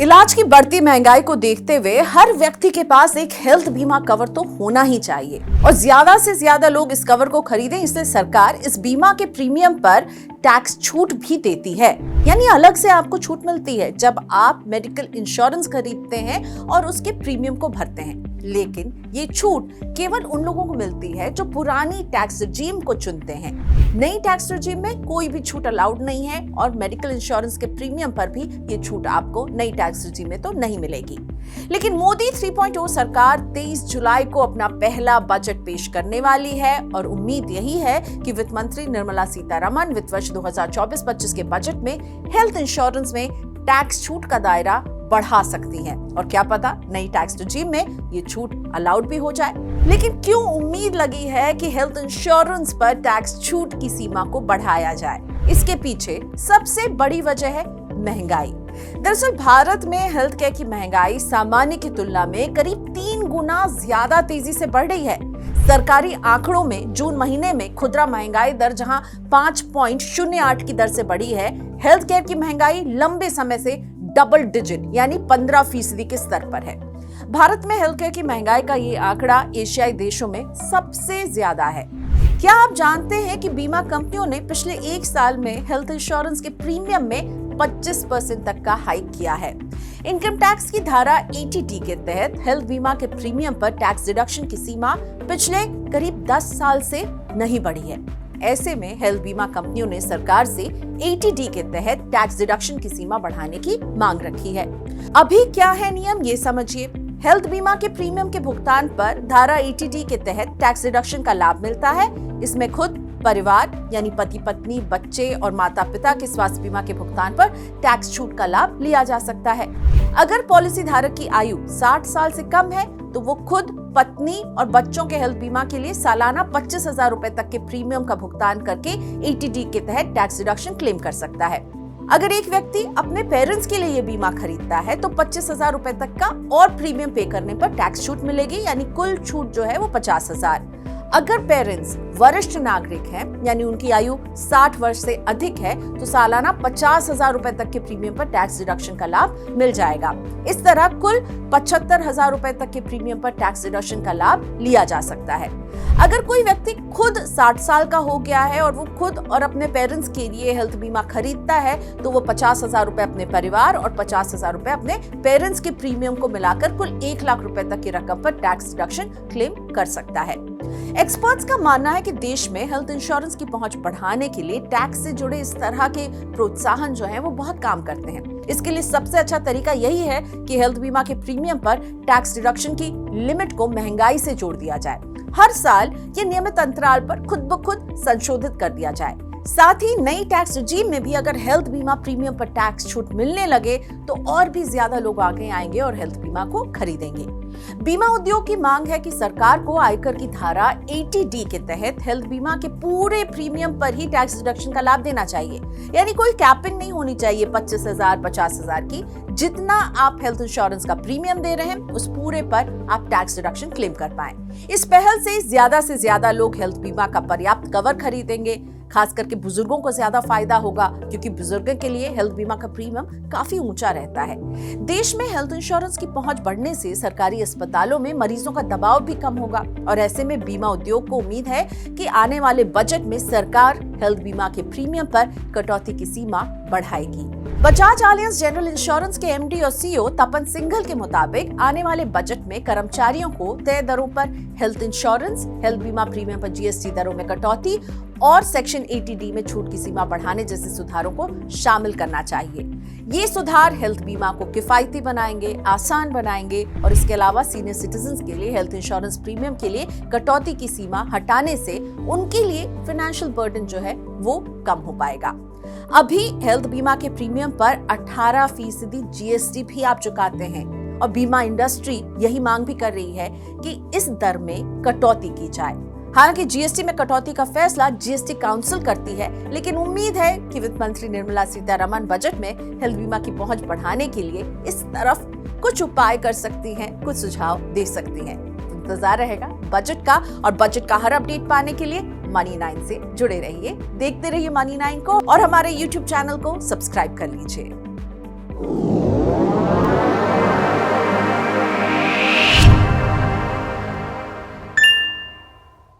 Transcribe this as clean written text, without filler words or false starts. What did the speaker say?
इलाज की बढ़ती महंगाई को देखते हुए हर व्यक्ति के पास एक हेल्थ बीमा कवर तो होना ही चाहिए और ज्यादा से ज्यादा लोग इस कवर को खरीदें, इसलिए सरकार इस बीमा के प्रीमियम पर टैक्स छूट भी देती है। यानी अलग से आपको छूट मिलती है जब आप मेडिकल इंश्योरेंस खरीदते हैं और उसके प्रीमियम को भरते हैं। लेकिन ये छूट केवल उन लोगों को मिलती है जो पुरानी टैक्स रजीम को चुनते हैं। नई टैक्स रजीम में कोई भी छूट अलाउड नहीं है और मेडिकल इंश्योरेंस के प्रीमियम पर भी ये छूट आपको नई टैक्स रजीम में तो नहीं मिलेगी। लेकिन मोदी 3.0 सरकार 23 जुलाई को अपना पहला बजट पेश करने वाली है और उम्मीद यही है कि वित्त मंत्री निर्मला सीतारमण वित्त वर्ष 2024-25 के बजट में हेल्थ इंश्योरेंस में टैक्स छूट का दायरा बढ़ा सकती हैं और क्या पता नई टैक्स रजीम में ये छूट अलाउड भी हो जाए। लेकिन क्यों उम्मीद लगी है कि हेल्थ इंश्योरेंस पर टैक्स छूट की सीमा को बढ़ाया जाए? इसके पीछे सबसे बड़ी वजह है महंगाई। दरअसल भारत में हेल्थ केयर की महंगाई सामान्य की तुलना में करीब 3 गुना ज्यादा तेजी से बढ़ रही है। सरकारी आंकड़ों में जून महीने में खुदरा महंगाई दर जहां 5.08 की दर से बढ़ी है, हेल्थ केयर की महंगाई लंबे समय से डबल डिजिट यानी 15% के स्तर पर है। भारत में हेल्थ केयर की महंगाई का ये आंकड़ा एशियाई देशों में सबसे ज्यादा है। क्या आप जानते हैं कि बीमा कंपनियों ने पिछले 1 साल में हेल्थ इंश्योरेंस के प्रीमियम में 25% तक का हाइक किया है। इनकम टैक्स की धारा 80D के तहत हेल्थ बीमा के प्रीमियम पर टैक्स डिडक्शन की सीमा पिछले करीब 10 साल से नहीं बढ़ी है। ऐसे में हेल्थ बीमा कंपनियों ने सरकार से 80D के तहत टैक्स डिडक्शन की सीमा बढ़ाने की मांग रखी है। अभी क्या है नियम, ये समझिए। हेल्थ बीमा के प्रीमियम के भुगतान पर धारा 80D के तहत टैक्स डिडक्शन का लाभ मिलता है। इसमें खुद परिवार यानी पति पत्नी, बच्चे और माता पिता के स्वास्थ्य बीमा के भुगतान पर टैक्स छूट का लाभ लिया जा सकता है। अगर पॉलिसी धारक की आयु 60 साल से कम है तो वो खुद, पत्नी और बच्चों के हेल्थ बीमा के लिए सालाना 25,000 रुपए तक के प्रीमियम का भुगतान करके 80D के तहत टैक्स डिडक्शन क्लेम कर सकता है। अगर एक व्यक्ति अपने पेरेंट्स के लिए ये बीमा खरीदता है तो 25,000 रुपए तक का और प्रीमियम पे करने पर टैक्स छूट मिलेगी, यानी कुल छूट जो है वो 50,000। अगर पेरेंट्स वरिष्ठ नागरिक हैं यानी उनकी आयु 60 वर्ष से अधिक है तो सालाना 50,000 रुपए तक के प्रीमियम पर टैक्स डिडक्शन का लाभ मिल जाएगा। इस तरह कुल 75,000 रुपए तक के प्रीमियम पर टैक्स डिडक्शन का लाभ लिया जा सकता है। अगर कोई व्यक्ति खुद 60 साल का हो गया है और वो खुद और अपने पेरेंट्स के लिए हेल्थ बीमा खरीदता है तो वो 50,000 रुपए अपने परिवार और 50,000 रुपए अपने पेरेंट्स के प्रीमियम को मिलाकर कुल 1 लाख रुपए तक की रकम पर टैक्स डिडक्शन क्लेम कर सकता है। एक्सपर्ट्स का मानना है कि देश में हेल्थ इंश्योरेंस की पहुंच बढ़ाने के लिए टैक्स से जुड़े इस तरह के प्रोत्साहन जो है वो बहुत काम करते हैं। इसके लिए सबसे अच्छा तरीका यही है कि हेल्थ बीमा के प्रीमियम पर टैक्स डिडक्शन की लिमिट को महंगाई से जोड़ दिया जाए। हर साल ये नियमित अंतराल पर खुद ब खुद संशोधित कर दिया जाए। साथ ही नई टैक्स रजीम में भी अगर हेल्थ बीमा प्रीमियम पर टैक्स छूट मिलने लगे तो और भी ज्यादा लोग आगे आएंगे और हेल्थ बीमा को खरीदेंगे। बीमा उद्योग की मांग है कि सरकार को आयकर की धारा 80D के तहत हेल्थ बीमा के पूरे प्रीमियम पर ही टैक्स डिडक्शन का लाभ देना चाहिए। यानी कोई कैपिंग नहीं होनी चाहिए 25,000, 50,000 की। जितना आप हेल्थ इंश्योरेंस का प्रीमियम दे रहे हैं उस पूरे पर आप टैक्स डिडक्शन क्लेम कर पाएं। इस पहल से ज्यादा लोग हेल्थ बीमा का पर्याप्त कवर खरीदेंगे। खास करके बुजुर्गों को ज्यादा फायदा होगा क्योंकि बुजुर्गों के लिए हेल्थ बीमा का प्रीमियम काफी ऊंचा रहता है। देश में हेल्थ इंश्योरेंस की पहुंच बढ़ने से सरकारी अस्पतालों में मरीजों का दबाव भी कम होगा और ऐसे में बीमा उद्योग को उम्मीद है कि आने वाले बजट में सरकार हेल्थ बीमा के प्रीमियम पर कटौती की सीमा बढ़ाएगी। बजाज एलियांज जनरल इंश्योरेंस के MD और CEO तपन सिंघल के मुताबिक आने वाले बजट में कर्मचारियों को तय दरों पर हेल्थ इंश्योरेंस, हेल्थ बीमा प्रीमियम पर GST दरों में कटौती और सेक्शन 80D में छूट की सीमा बढ़ाने जैसे सुधारों को शामिल करना चाहिए। ये सुधार हेल्थ बीमा को किफायती बनाएंगे, आसान बनाएंगे और इसके अलावा सीनियर सिटीजन्स के लिए हेल्थ इंश्योरेंस प्रीमियम के लिए कटौती की सीमा हटाने से उनके लिए फाइनेंशियल बर्डन जो है वो कम हो पाएगा। अभी हेल्थ बीमा के प्रीमियम पर 18% GST भी आप चुकाते हैं और बीमा इंडस्ट्री यही मांग भी कर रही है कि इस दर में कटौती की जाए। हालांकि GST में कटौती का फैसला GST काउंसिल करती है, लेकिन उम्मीद है कि वित्त मंत्री निर्मला सीतारमण बजट में हेल्थ बीमा की पहुंच बढ़ाने के लिए इस तरफ कुछ उपाय कर सकती हैं, कुछ सुझाव दे सकती हैं। इंतजार रहेगा बजट का और बजट का हर अपडेट पाने के लिए मनी 9 से जुड़े रहिए, देखते रहिए मनी 9 को और हमारे YouTube चैनल को सब्सक्राइब कर लीजिए।